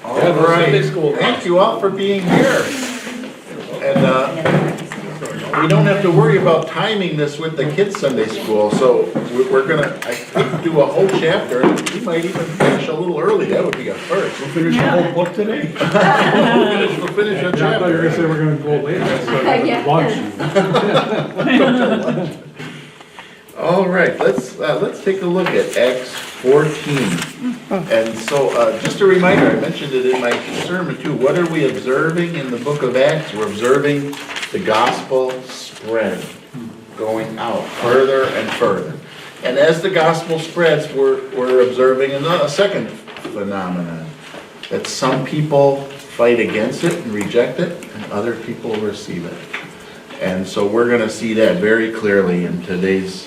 All right, thank you all for being here. And we don't have to worry about timing this with the kids' Sunday school, so we're gonna, I think, do a whole chapter. We might even finish a little early, that would be a first. We'll finish the whole book today. We'll finish a I thought you were gonna say chapter. we're gonna go later, so lunch. All right, let's take a look at Acts 14. And so, just a reminder, I mentioned it in my sermon too, what are we observing in the book of Acts? We're observing the gospel spread, going out further and further. And as the gospel spreads, we're observing a second phenomenon, that some people fight against it and reject it, and other people receive it. And so we're going to see that very clearly in today's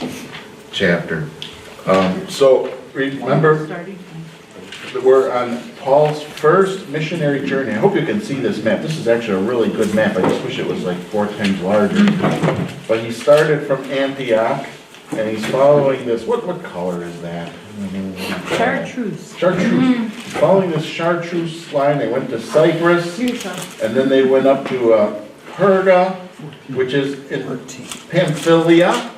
chapter. So remember that we're on Paul's first missionary journey. I hope you can see this map. This is actually a really good map. I just wish it was like 4 times larger. But he started from Antioch, and he's following this. What color is that? Chartreuse. Chartreuse. Following this chartreuse line, they went to Cyprus, and then they went up to Perga, which is in Pamphylia.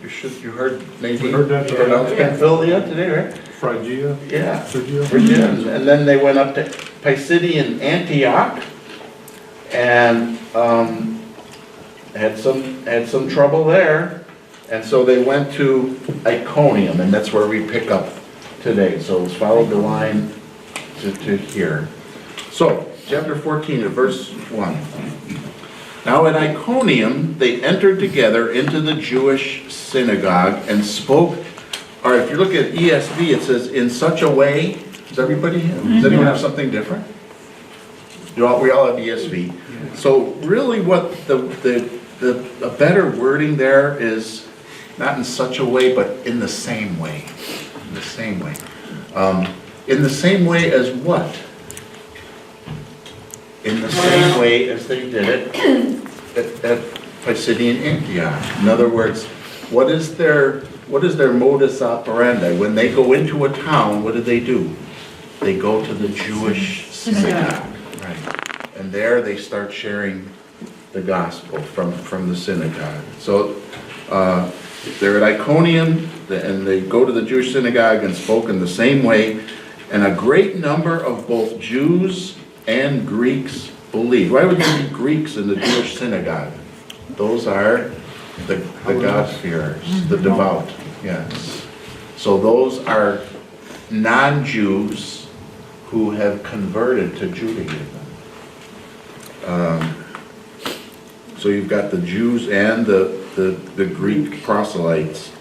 You heard maybe pronounced Pamphylia today, right? Phrygia. Yeah. Phrygia. And then they went up to Pisidian Antioch, and had some trouble there, and so they went to Iconium, and that's where we pick up today. So let's follow the line to here. So chapter 14, verse 1. Now at Iconium, they entered together into the Jewish synagogue and spoke, or if you look at ESV, it says, in such a way. Does everybody have, does anyone have something different? We all have ESV. So really what the better wording there is not in such a way, but in the same way. In the same way. In the same way as what? In the same way as they did it at Pisidian Antioch. In other words, what is their modus operandi? When they go into a town, what do? They go to the Jewish synagogue. Right. And there they start sharing the gospel from the synagogue. So they're at Iconium, and they go to the Jewish synagogue and spoke in the same way. And a great number of both Jews and Greeks believed. Why would there be Greeks in the Jewish synagogue? Those are the God-fearers, the devout, yes. So those are non-Jews who have converted to Judaism. So you've got the Jews and the Greek proselytes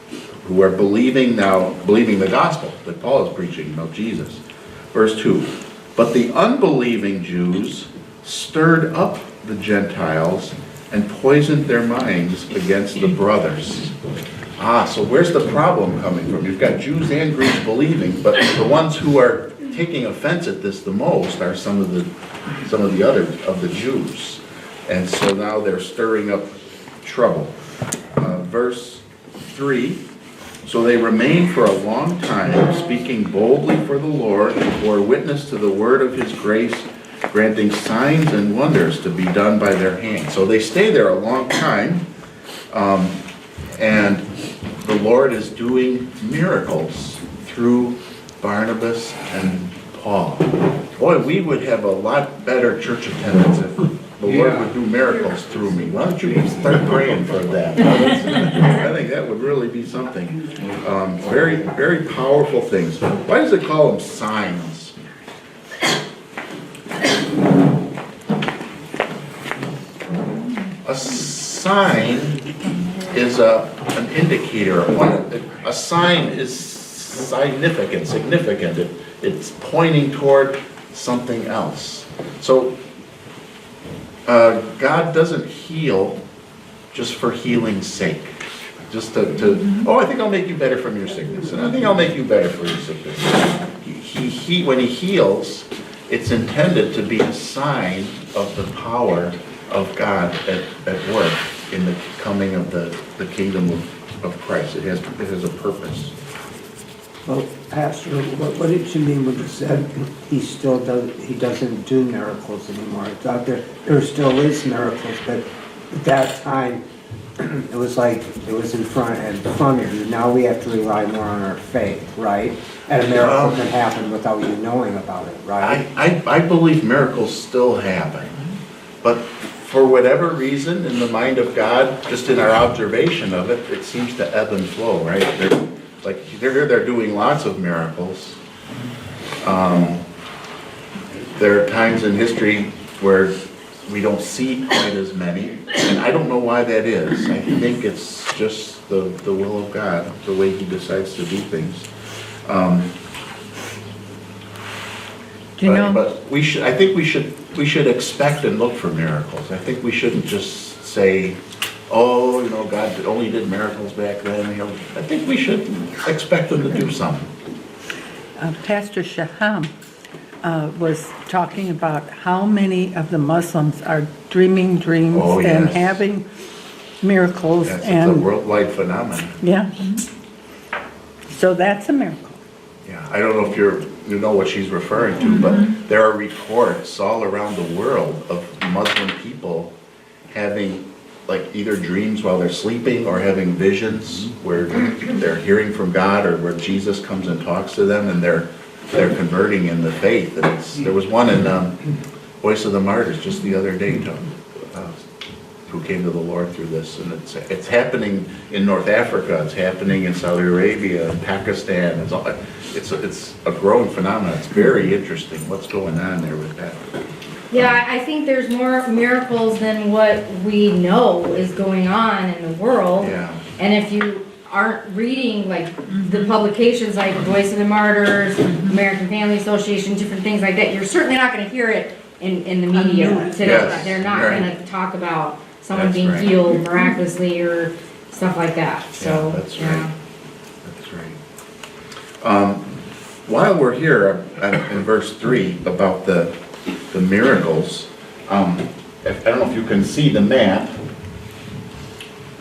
who are believing the gospel that Paul is preaching about Jesus. Verse 2. But the unbelieving Jews stirred up the Gentiles and poisoned their minds against the brothers. So where's the problem coming from? You've got Jews and Greeks believing, but the ones who are taking offense at this the most are some of the other of the Jews. And so now they're stirring up trouble. Verse 3. So they remained for a long time, speaking boldly for the Lord, and bore witness to the word of his grace, granting signs and wonders to be done by their hands. So they stay there a long time, and the Lord is doing miracles through Barnabas and Paul. Boy, we would have a lot better church attendance if the Lord would do miracles through me. Why don't you start praying for that? I think that would really be something. Very, very powerful things. Why does it call them signs? A sign is an indicator. A sign is significant. It's pointing toward something else. So God doesn't heal just for healing's sake. Just I think I'll make you better from your sickness, and I think I'll make you better for your sickness. When he heals, it's intended to be a sign of the power of God at work in the coming of the kingdom of Christ. It has a purpose. Well, Pastor, what did you mean when you said he doesn't do miracles anymore? I thought there still is miracles, but at that time, it was like, it was in front of you. Now we have to rely more on our faith, right? And a miracle can happen without you knowing about it, right? I believe miracles still happen, but for whatever reason, in the mind of God, just in our observation of it, it seems to ebb and flow, right? They're doing lots of miracles. There are times in history where we don't see quite as many, and I don't know why that is. I think it's just the will of God, the way He decides to do things. Do you know? But I think we should expect and look for miracles. I think we shouldn't just say, oh, you know, God only did miracles back then. I think we should expect them to do something. Pastor Shaham was talking about how many of the Muslims are dreaming dreams Oh, and yes. having miracles. Yes, it's and a worldwide phenomenon. Yeah. So that's a miracle. Yeah, I don't know if you know what she's referring to, but there are reports all around the world of Muslim people having like either dreams while they're sleeping or having visions where they're hearing from God or where Jesus comes and talks to them and they're converting in the faith. And there was one in Voice of the Martyrs just the other day who came to the Lord through this, and it's happening in North Africa, it's happening in Saudi Arabia, and Pakistan. It's a growing phenomenon. It's very interesting what's going on there with that. Yeah, I think there's more miracles than what we know is going on in the world. Yeah. And if you aren't reading like the publications like Voice of the Martyrs, American Family Association, different things like that, you're certainly not going to hear it in the media today. Yes, They're not right. going to talk about someone That's being right. healed miraculously or stuff like that. So Yeah, that's right. That's right. While we're here in verse 3 about the miracles, I don't know if you can see the map.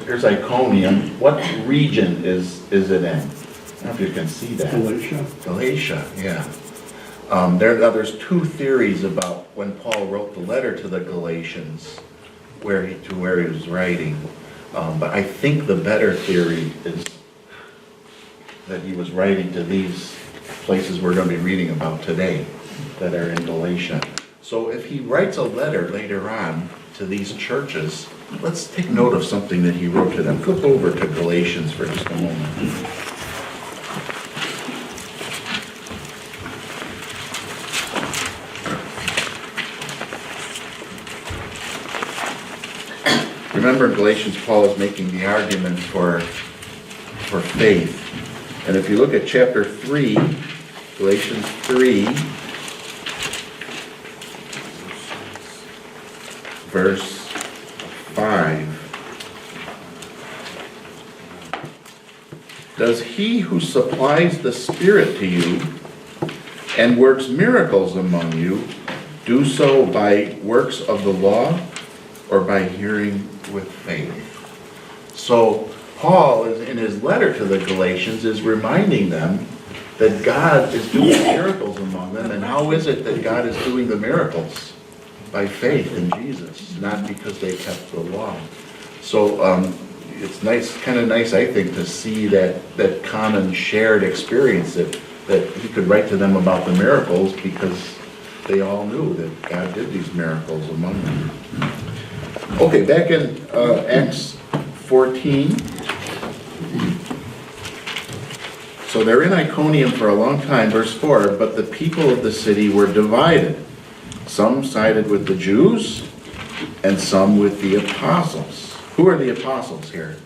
Here's Iconium. What region is it in? I don't know if you can see that. Galatia, yeah. There's two theories about when Paul wrote the letter to the Galatians, where he was writing. But I think the better theory is that he was writing to these places we're going to be reading about today that are in Galatia. So if he writes a letter later on to these churches, let's take note of something that he wrote to them. Flip over to Galatians for just a moment. Remember in Galatians, Paul is making the argument for faith. And if you look at chapter 3, Galatians 3, verse 5. Does he who supplies the Spirit to you and works miracles among you do so by works of the law or by hearing with faith? So Paul, in his letter to the Galatians, is reminding them that God is doing miracles among them. And how is it that God is doing the miracles? By faith in Jesus, not because they kept the law. So it's nice, kind of nice, I think, to see that common shared experience that he could write to them about the miracles because they all knew that God did these miracles among them. Okay, back in Acts 14. So they're in Iconium for a long time, verse 4, but the people of the city were divided. Some sided with the Jews, and some with the apostles. Who are the apostles here?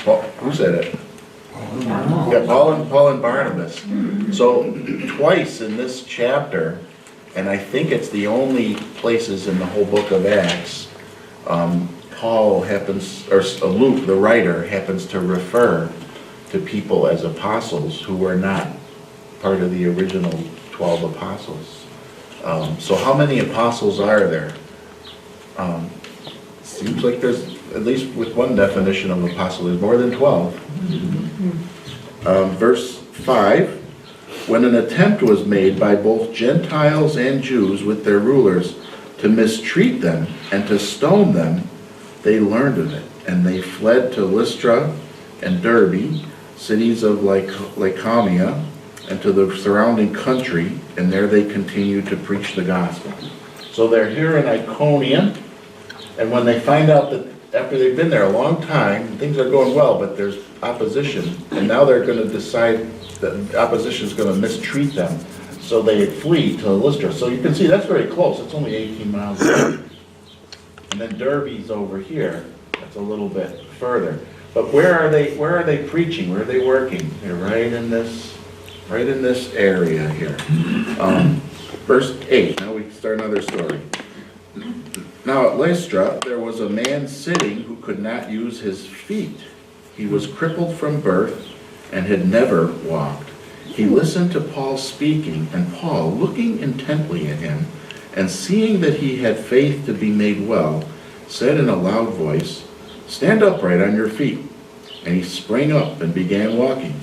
Well, who said it? Yeah, Paul and Barnabas. So twice in this chapter, and I think it's the only places in the whole book of Acts, Paul happens, or Luke, the writer, happens to refer to people as apostles who were not part of the original 12 apostles. So how many apostles are there? Seems like there's, at least with one definition of apostle, there's more than 12. Verse 5, when an attempt was made by both Gentiles and Jews with their rulers to mistreat them and to stone them, they learned of it, and they fled to Lystra and Derbe, cities of Lycaonia, and to the surrounding country, and there they continued to preach the gospel. So they're here in Iconium, and when they find out that after they've been there a long time, things are going well, but there's opposition, and now they're going to decide that opposition is going to mistreat them, so they flee to Lystra. So you can see that's very close. It's only 18 miles away. And then Derbe's over here. That's a little bit further. But where are they preaching? Where are they working? They're right in this area here. Verse 8. Now we start another story. Now at Lystra there was a man sitting who could not use his feet. He was crippled from birth and had never walked. He listened to Paul speaking, and Paul, looking intently at him, and seeing that he had faith to be made well, said in a loud voice, "Stand upright on your feet." And he sprang up and began walking.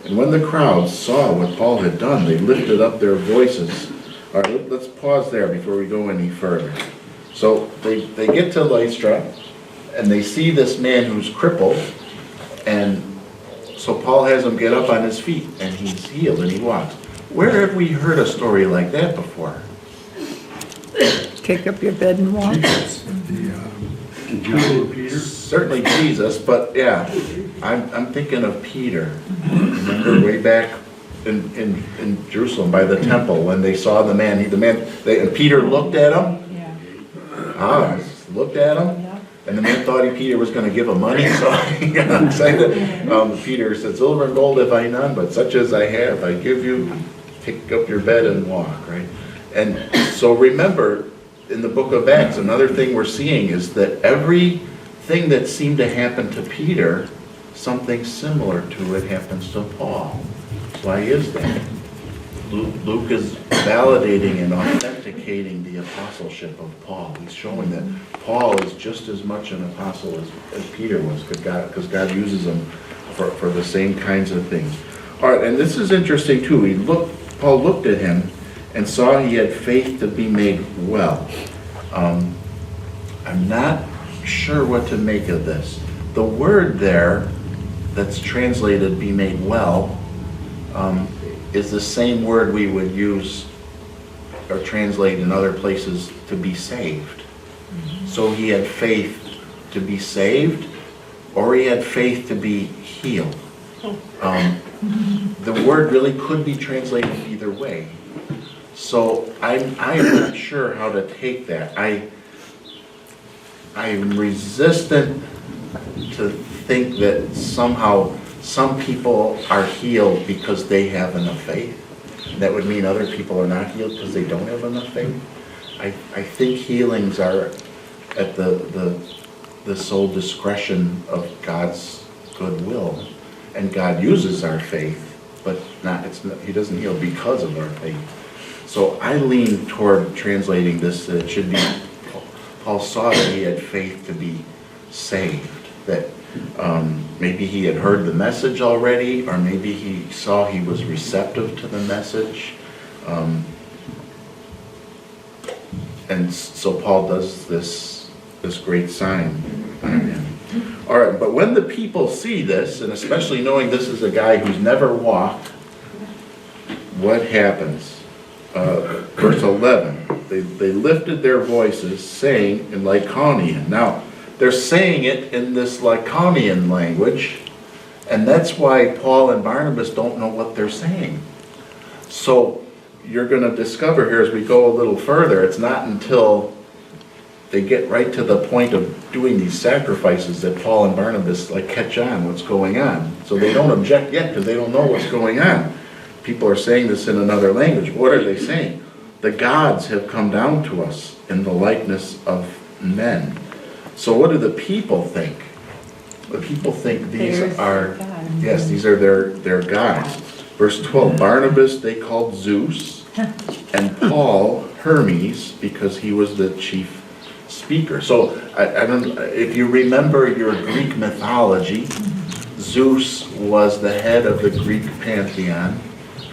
And when the crowd saw what Paul had done, they lifted up their voices. All right, let's pause there before we go any further. So they get to Lystra, and they see this man who's crippled, and so Paul has him get up on his feet, and he's healed, and he walks. Where have we heard a story like that before? Take up your bed and walk. Certainly Jesus, but yeah, I'm thinking of Peter. Remember way back in Jerusalem by the temple when they saw the man, and Peter looked at him. Looked at him, and the man thought Peter was going to give him money, so he got excited. Peter said, "Silver and gold have I none, but such as I have I give you. Pick up your bed and walk," right? And so remember, in the book of Acts, another thing we're seeing is that everything that seemed to happen to Peter, something similar to it happens to Paul. Why is that? Luke is validating and authenticating the apostleship of Paul. He's showing that Paul is just as much an apostle as Peter was, because God uses him for the same kinds of things. All right, and this is interesting too. Paul looked at him and saw he had faith to be made well. I'm not sure what to make of this. The word there that's translated "be made well" is the same word we would use or translate in other places to be saved. So he had faith to be saved, or he had faith to be healed. The word really could be translated either way. So I am not sure how to take that. I am resistant to think that somehow some people are healed because they have enough faith. That would mean other people are not healed because they don't have enough faith. I think healings are at the sole discretion of God's goodwill, and God uses our faith, but He doesn't heal because of our faith. So I lean toward translating this that it should be, Paul saw that he had faith to be saved, that maybe he had heard the message already, or maybe he saw he was receptive to the message. And so Paul does this great sign on him. All right, but when the people see this, and especially knowing this is a guy who's never walked, what happens? Verse 11, they lifted their voices, saying in Lycaonian. Now, they're saying it in this Lycaonian language, and that's why Paul and Barnabas don't know what they're saying. So you're going to discover here as we go a little further, it's not until they get right to the point of doing these sacrifices that Paul and Barnabas catch on what's going on. So they don't object yet because they don't know what's going on. People are saying this in another language. What are they saying? The gods have come down to us in the likeness of men. So what do the people think? The people think these are their gods. Verse 12, Barnabas they called Zeus, and Paul Hermes, because he was the chief speaker. So I don't, if you remember your Greek mythology, Zeus was the head of the Greek pantheon.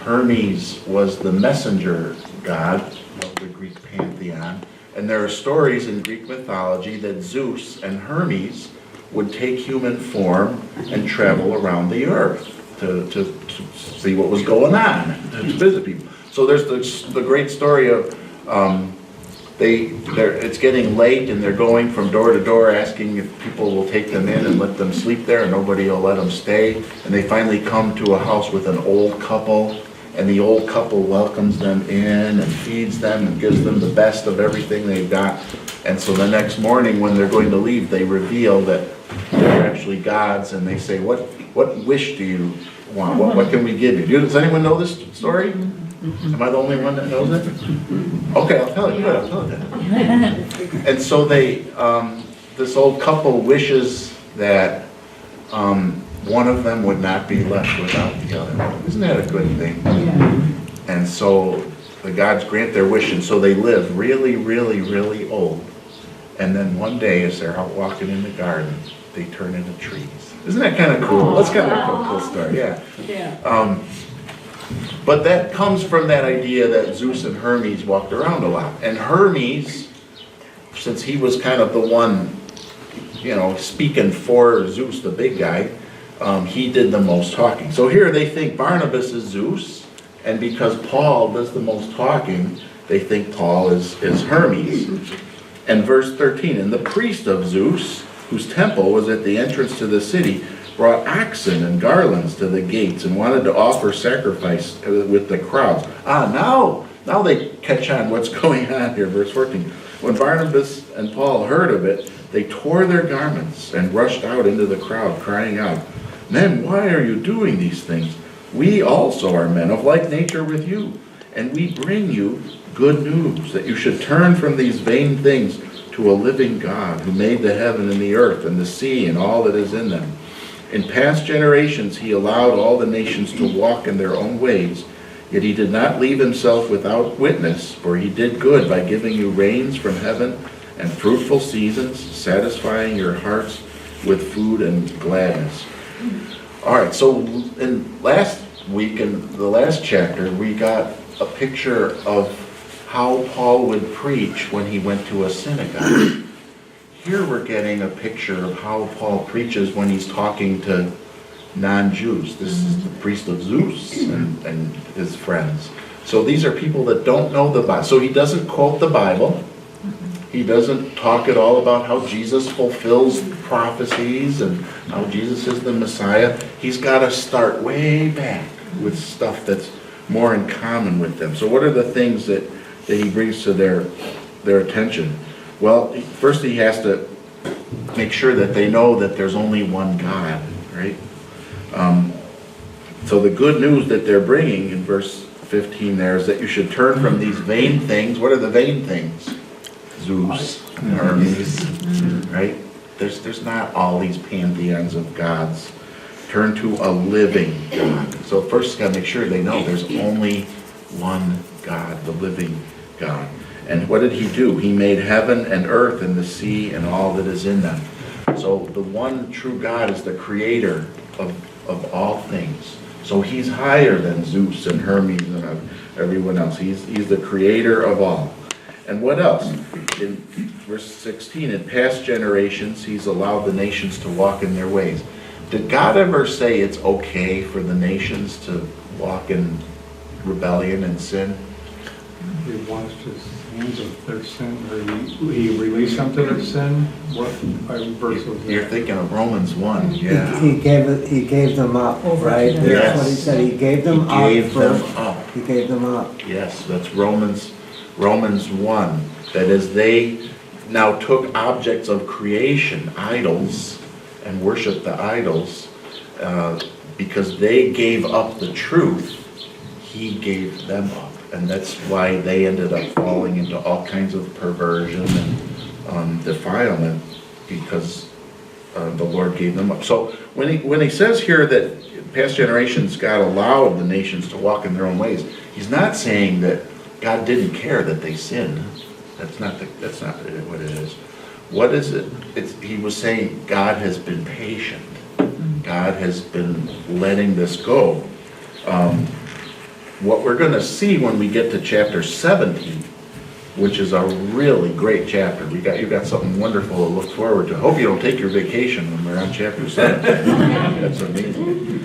Hermes was the messenger god of the Greek pantheon. And there are stories in Greek mythology that Zeus and Hermes would take human form and travel around the earth to see what was going on, to visit people. So there's the great story of it's getting late and they're going from door to door asking if people will take them in and let them sleep there, and nobody will let them stay. And they finally come to a house with an old couple, and the old couple welcomes them in and feeds them and gives them the best of everything they've got. And so the next morning when they're going to leave, they reveal that they're actually gods, and they say, what wish do you want? What can we give you? Does anyone know this story? Am I the only one that knows it? Okay, I'll tell you. Good, I'll tell you. And so this old couple wishes that one of them would not be left without the other. Isn't that a good thing? And so the gods grant their wish, and so they live really, really, really old. And then one day, as they're out walking in the garden, they turn into trees. Isn't that kind of cool? That's kind of a cool story, yeah. But that comes from that idea that Zeus and Hermes walked around a lot. And Hermes, since he was kind of the one, speaking for Zeus, the big guy, he did the most talking. So here they think Barnabas is Zeus, and because Paul does the most talking, they think Paul is Hermes. And verse 13, and the priest of Zeus, whose temple was at the entrance to the city, brought oxen and garlands to the gates and wanted to offer sacrifice with the crowds. Now they catch on what's going on here, verse 14. When Barnabas and Paul heard of it, they tore their garments and rushed out into the crowd, crying out, Men, why are you doing these things? We also are men of like nature with you, and we bring you good news, that you should turn from these vain things to a living God, who made the heaven and the earth and the sea and all that is in them. In past generations he allowed all the nations to walk in their own ways, yet he did not leave himself without witness, for he did good by giving you rains from heaven and fruitful seasons, satisfying your hearts with food and gladness. All right, so in last week, in the last chapter, we got a picture of how Paul would preach when he went to a synagogue. Here we're getting a picture of how Paul preaches when he's talking to non-Jews. This is the priest of Zeus and his friends. So these are people that don't know the Bible. So he doesn't quote the Bible. He doesn't talk at all about how Jesus fulfills prophecies and how Jesus is the Messiah. He's got to start way back with stuff that's more in common with them. So what are the things that he brings to their attention? Well, first he has to make sure that they know that there's only one God, right? So the good news that they're bringing in verse 15 there is that you should turn from these vain things. What are the vain things? Zeus, Hermes, right? There's not all these pantheons of gods. Turn to a living God. So first you got to make sure they know there's only one God, the living God. And what did he do? He made heaven and earth and the sea and all that is in them. So the one true God is the creator of all things. So he's higher than Zeus and Hermes and everyone else. He's the creator of all. And what else? In verse 16, in past generations, he's allowed the nations to walk in their ways. Did God ever say it's okay for the nations to walk in rebellion and sin? He washed his hands of their sin, or he released them to their sin. What verse was that? You're thinking of Romans 1, yeah. He gave them up, right? to That's them. what he said, he gave them He up. gave them up. He gave them up. Yes, that's Romans 1. That is, they now took objects of creation, idols, and worshiped the idols. Because they gave up the truth, he gave them up. And that's why they ended up falling into all kinds of perversion and defilement, because the Lord gave them up. So when he says here that past generations God allowed the nations to walk in their own ways, he's not saying that God didn't care that they sinned. That's not what it is. What is it? He was saying God has been patient. God has been letting this go. What we're going to see when we get to chapter 17, which is a really great chapter. You've got something wonderful to look forward to. I hope you don't take your vacation when we're on chapter 17. That's amazing.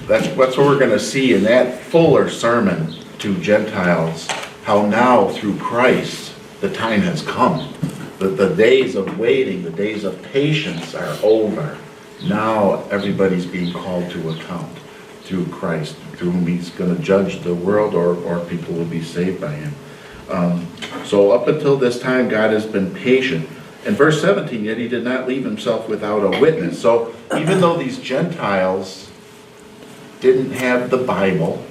That's what we're going to see in that fuller sermon to Gentiles, how now through Christ the time has come. The days of waiting, the days of patience are over. Now everybody's being called to account through Christ, through whom he's going to judge the world, or people will be saved by him. So up until this time, God has been patient. In verse 17, yet he did not leave himself without a witness. So even though these Gentiles didn't have the Bible,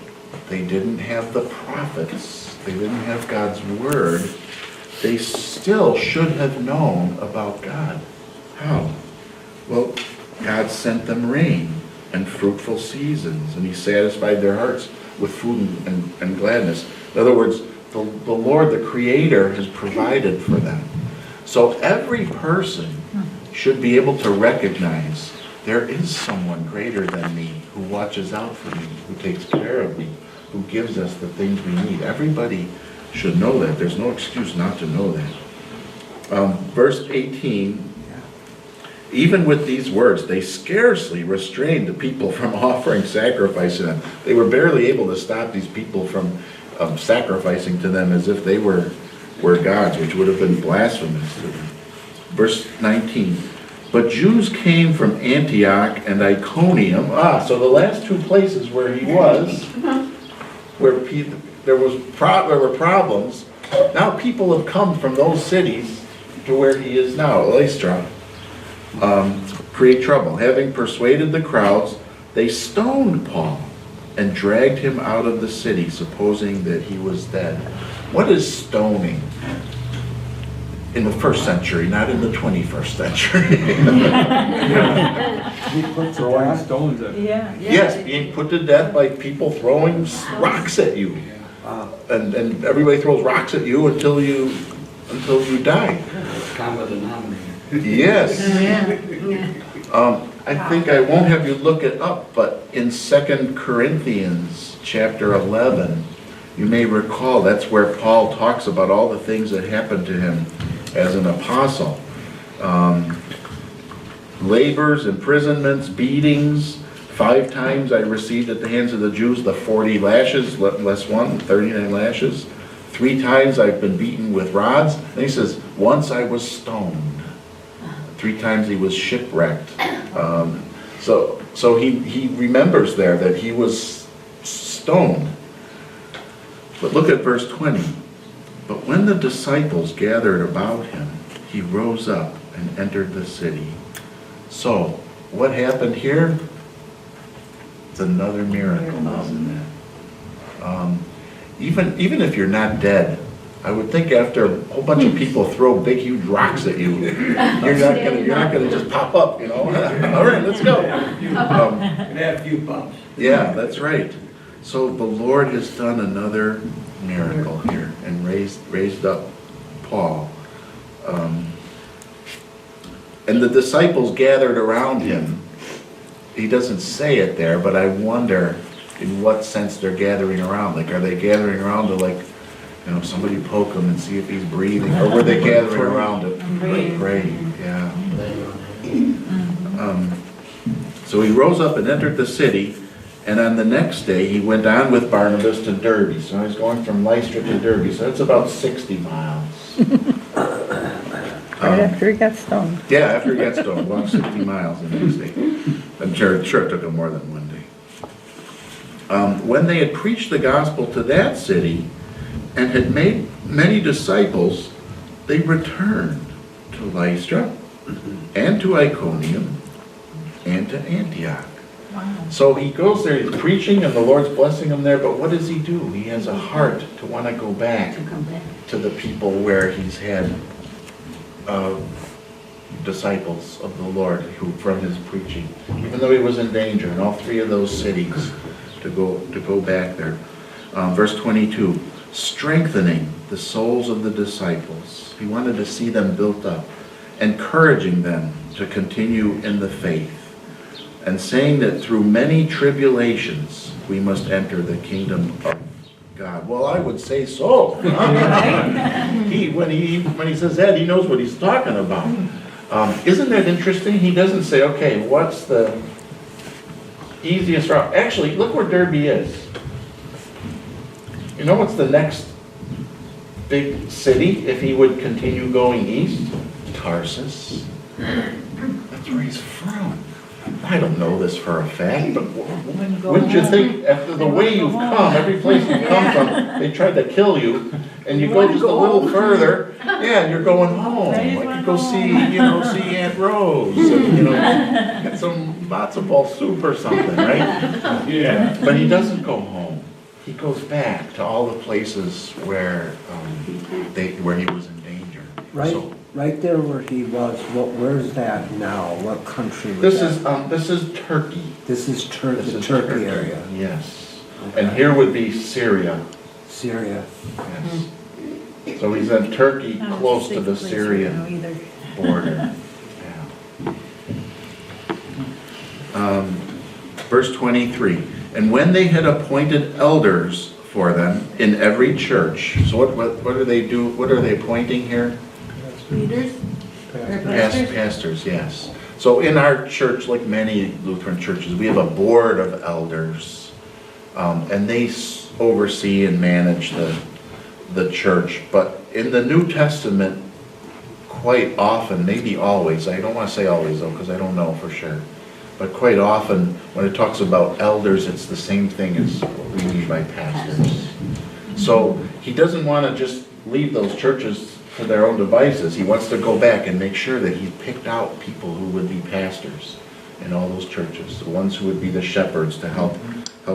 they didn't have the prophets, they didn't have God's word, they still should have known about God. How? Well, God sent them rain and fruitful seasons, and he satisfied their hearts with food and gladness. In other words, the Lord, the Creator, has provided for them. So every person should be able to recognize there is someone greater than me who watches out for me, who takes care of me, who gives us the things we need. Everybody should know that. There's no excuse not to know that. Verse 18, even with these words, they scarcely restrained the people from offering sacrifice to them. They were barely able to stop these people from sacrificing to them as if they were gods, which would have been blasphemous to them. Verse 19, but Jews came from Antioch and Iconium. So the last two places where he was, where there were problems, now people have come from those cities to where he is now, Lystra. Create trouble. Having persuaded the crowds, they stoned Paul and dragged him out of the city, supposing that he was dead. What is stoning? In the first century, not in the 21st century. Throwing stones at Yes, being put to death by people throwing rocks at you. And everybody throws rocks at you until you die. Common denominator. Yes. I think I won't have you look it up, but in 2 Corinthians chapter 11, you may recall that's where Paul talks about all the things that happened to him as an apostle. Labors, imprisonments, beatings. 5 times I received at the hands of the Jews the 40 lashes, less 1, 39 lashes. 3 times I've been beaten with rods. And he says, once I was stoned. 3 times he was shipwrecked. So he remembers there that he was stoned. But look at verse 20. But when the disciples gathered about him, he rose up and entered the city. So, what happened here? It's another miracle, isn't it? Even if you're not dead, I would think after a whole bunch of people throw big, huge rocks at you, you're not gonna just pop up, you know? All right, let's go. Have a few bumps. Yeah, that's right. So the Lord has done another miracle here and raised up Paul. And the disciples gathered around him. He doesn't say it there, but I wonder in what sense they're gathering around. Like, are they gathering around to, like, you know, somebody poke him and see if he's breathing? Or were they gathering around to pray? Yeah. So he rose up and entered the city, and on the next day he went on with Barnabas to Derbe. So he's going from Lystra to Derbe, so that's about 60 miles. Right after he got stoned. Yeah, after he got stoned, walked 60 miles the next day. I'm sure it took him more than one day. When they had preached the gospel to that city and had made many disciples, they returned to Lystra and to Iconium and to Antioch. Wow. So he goes there, he's preaching, and the Lord's blessing him there, but what does he do? He has a heart to want to go back to the people where he's had disciples of the Lord who, from his preaching, even though he was in danger in all 3 of those cities, to go back there. Verse 22, strengthening the souls of the disciples. He wanted to see them built up, encouraging them to continue in the faith, and saying that through many tribulations we must enter the kingdom of God. Well, I would say so. When he says that, he knows what he's talking about. Isn't that interesting? He doesn't say, okay, what's the easiest route? Actually, look where Derby is. You know what's the next big city if he would continue going east? Tarsus. That's where he's from. I don't know this for a fact, but wouldn't you think after the way you've come, every place you've come from, they tried to kill you, and you go just a little further, yeah, and you're going home. I could go see Aunt Rose, and, get some matzo ball soup or something, right? Yeah. But he doesn't go home. He goes back to all the places where he was in danger. Right, So, right there where he was, where's that now? What country was this that? is Turkey. This is This the is Turkey area, Yes. Okay. And here would be Syria. Syria. Yes. So he's in Turkey, close to the Syrian border. Yeah. Verse 23, and when they had appointed elders for them in every church, so what do they do? What are they appointing here? Leaders? Pastors, yes. So in our church, like many Lutheran churches, we have a board of elders, and they oversee and manage the church. But in the New Testament, quite often, maybe always, I don't want to say always though, because I don't know for sure, but quite often, when it talks about elders, it's the same thing as what we mean by pastors. So he doesn't want to just leave those churches to their own devices. He wants to go back and make sure that he picked out people who would be pastors in all those churches, the ones who would be the shepherds to help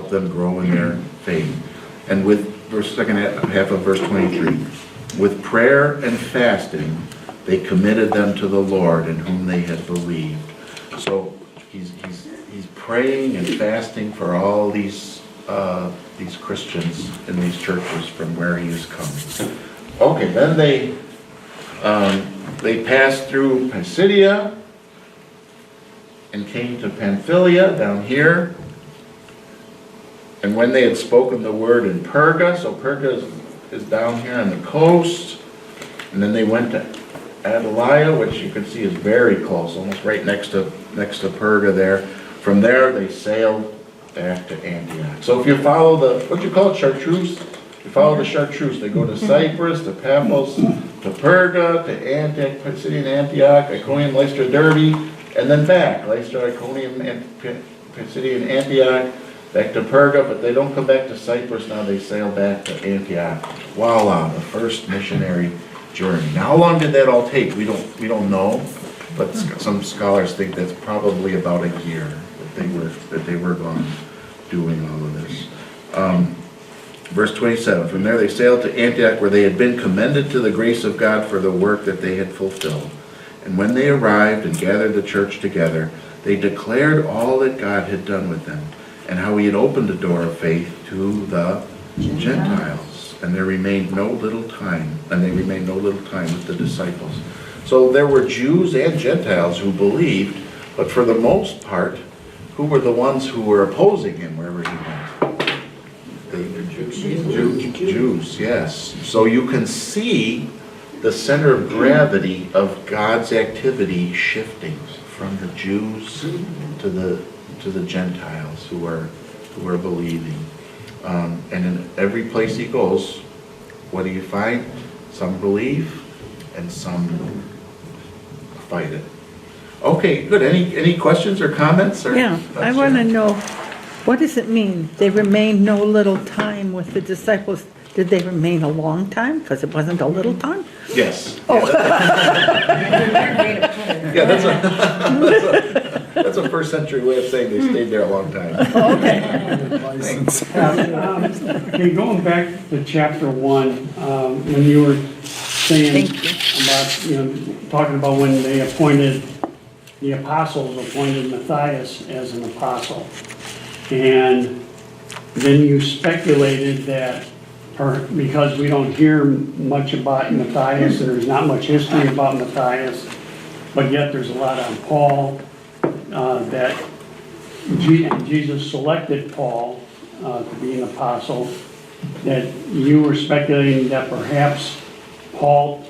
them grow in their faith. And with second half of verse 23, with prayer and fasting, they committed them to the Lord in whom they had believed. So he's praying and fasting for all these Christians in these churches from where he has come. Okay, then they passed through Pisidia and came to Pamphylia down here. And when they had spoken the word in Perga, so Perga is down here on the coast, and then they went to Adelia, which you can see is very close, almost right next to Perga there. From there, they sailed back to Antioch. So if you follow what you call it, chartreuse? You follow the chartreuse. They go to Cyprus, to Paphos, to Perga, to Antioch, Pisidian Antioch, Iconium, Lystra, Derbe, and then back. Lystra, Iconium, Pisidian Antioch, back to Perga, but they don't come back to Cyprus now. They sail back to Antioch. Voila, the first missionary journey. Now, how long did that all take? We don't know, but some scholars think that's probably about a year that they were gone doing all of this. Verse 27, from there they sailed to Antioch, where they had been commended to the grace of God for the work that they had fulfilled. And when they arrived and gathered the church together, they declared all that God had done with them, and how he had opened the door of faith to the Gentiles. And there remained no little time, with the disciples. So there were Jews and Gentiles who believed, but for the most part, who were the ones who were opposing him wherever he went? The Jews, yes. So you can see the center of gravity of God's activity shifting from the Jews to the Gentiles who are believing. And in every place he goes, what do you find? Some believe and some fight it. Okay, good. Any questions or comments? Yeah, I want to know, what does it mean? They remained no little time with the disciples. Did they remain a long time? Because it wasn't a little time? Yes. Oh. Yeah, that's a first century way of saying they stayed there a long time. Okay, going back to chapter 1, when you were saying about, talking about when they appointed, the apostles appointed Matthias as an apostle. And then you speculated that, because we don't hear much about Matthias, and there's not much history about Matthias, but yet there's a lot on Paul, that Jesus selected Paul to be an apostle, that you were speculating that perhaps Paul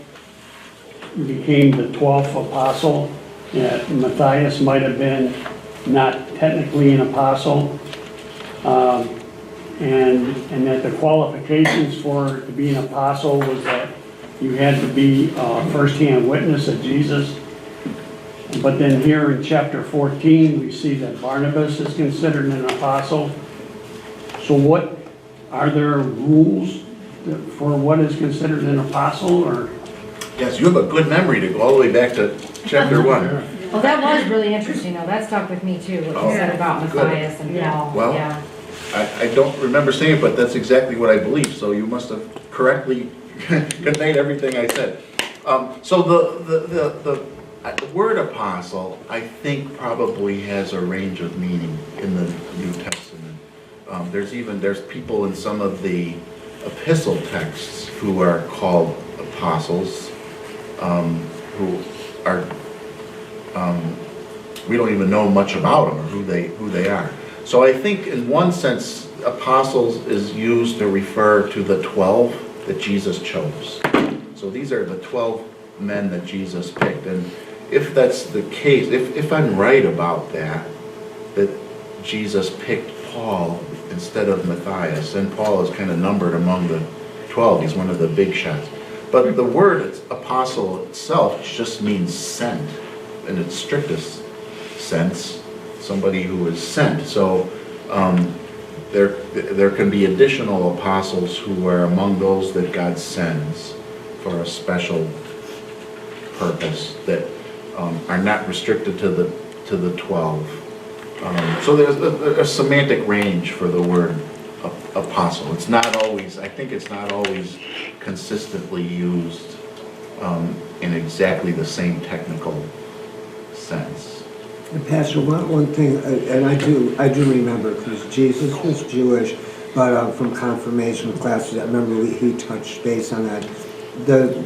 became the 12th apostle, that Matthias might have been not technically an apostle, and that the qualifications for to be an apostle was that you had to be a first-hand witness of Jesus. But then here in chapter 14, we see that Barnabas is considered an apostle. So what, are there rules for what is considered an apostle, or? Yes, you have a good memory to go all the way back to chapter 1. Well, that was really interesting, though. That stuck with me, too, what you said about good. Matthias and Paul. Well, Yeah. I don't remember saying it, but that's exactly what I believe, so you must have correctly conveyed everything I said. So the word apostle, I think, probably has a range of meaning in the New Testament. There's people in some of the epistle texts who are called apostles, who are, we don't even know much about them or who they are. So I think in one sense, apostles is used to refer to the 12 that Jesus chose. So these are the 12 men that Jesus picked. And if that's the case, if I'm right about that Jesus picked Paul instead of Matthias, and Paul is kind of numbered among the 12, he's one of the big shots. But the word apostle itself just means sent in its strictest sense. Somebody who is sent. So there can be additional apostles who are among those that God sends for a special purpose that are not restricted to the 12. So there's a semantic range for the word apostle. It's not always, I think it's not always consistently used in exactly the same technical sense. And Pastor, one thing, and I do remember, because Jesus was Jewish, but from confirmation classes, I remember he touched base on that.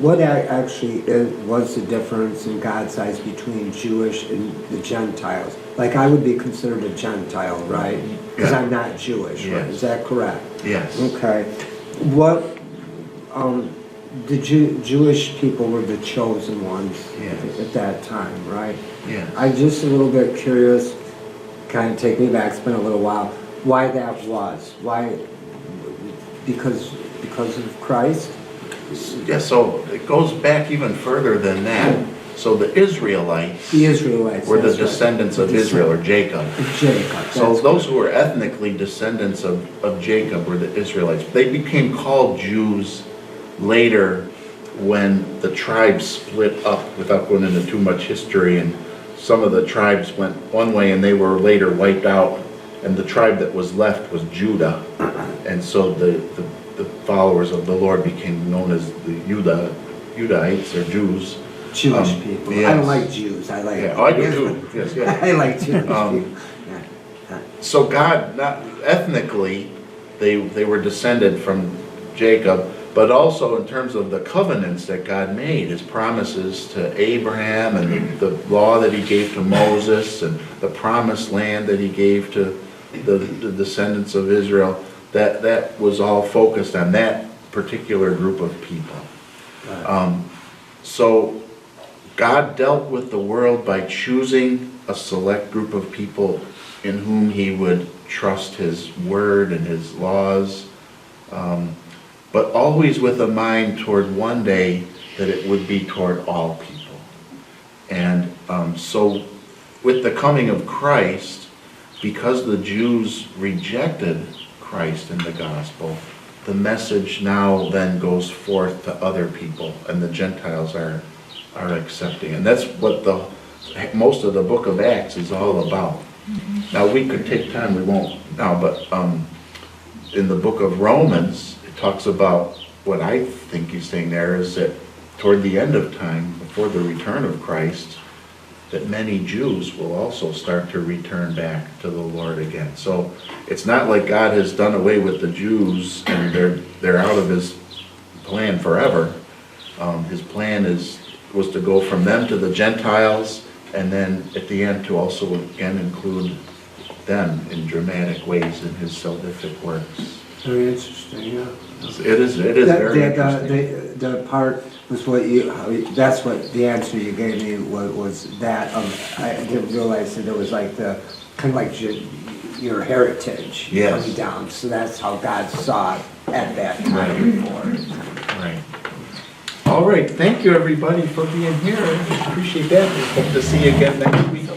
What actually was the difference in God's eyes between Jewish and the Gentiles? Like, I would be considered a Gentile, right? Because I'm not Jewish, right? Yes. Is that correct? Yes. Okay. What, the Jewish people were the chosen ones Yes. at that time, right? Yes. I'm just a little bit curious, kind of take me back, it's been a little while, why that was. Why, because of Christ? Yeah, so it goes back even further than that. So the Israelites were the that's right. descendants of Israel, or Jacob. Jacob. So that's those who were ethnically descendants of Jacob were the Israelites. They became called Jews later when the tribes split up, without going into too much history, and some of the tribes went one way and they were later wiped out, and the tribe that was left was Judah. And so the followers of the Lord became known as the Judahites or Jews. Jewish people. I yes. don't like Jews, I like... Yeah, I do too. Yes, yeah. I like Jewish people. Yeah. So God, not ethnically, they were descended from Jacob, but also in terms of the covenants that God made, his promises to Abraham and the law that he gave to Moses and the promised land that he gave to the descendants of Israel, that was all focused on that particular group of people. So God dealt with the world by choosing a select group of people in whom he would trust his word and his laws, but always with a mind toward one day that it would be toward all people. And so with the coming of Christ, because the Jews rejected Christ in the gospel, the message now then goes forth to other people, and the Gentiles are accepting. And that's what most of the book of Acts is all about. Now, we could take time, we won't now, but in the book of Romans, it talks about what I think he's saying there is that toward the end of time, before the return of Christ, that many Jews will also start to return back to the Lord again. So it's not like God has done away with the Jews and they're out of his plan forever. His plan was to go from them to the Gentiles, and then at the end to also again include them in dramatic ways in his salvific works. Very interesting, yeah. It is very interesting. The part was what you, that's what the answer you gave me was that, I didn't realize that it was like the, kind of like your heritage Yes. coming down. So that's how God saw it at that time before. Right. All right, thank you everybody for being here. I appreciate that. Hope to see you again next week.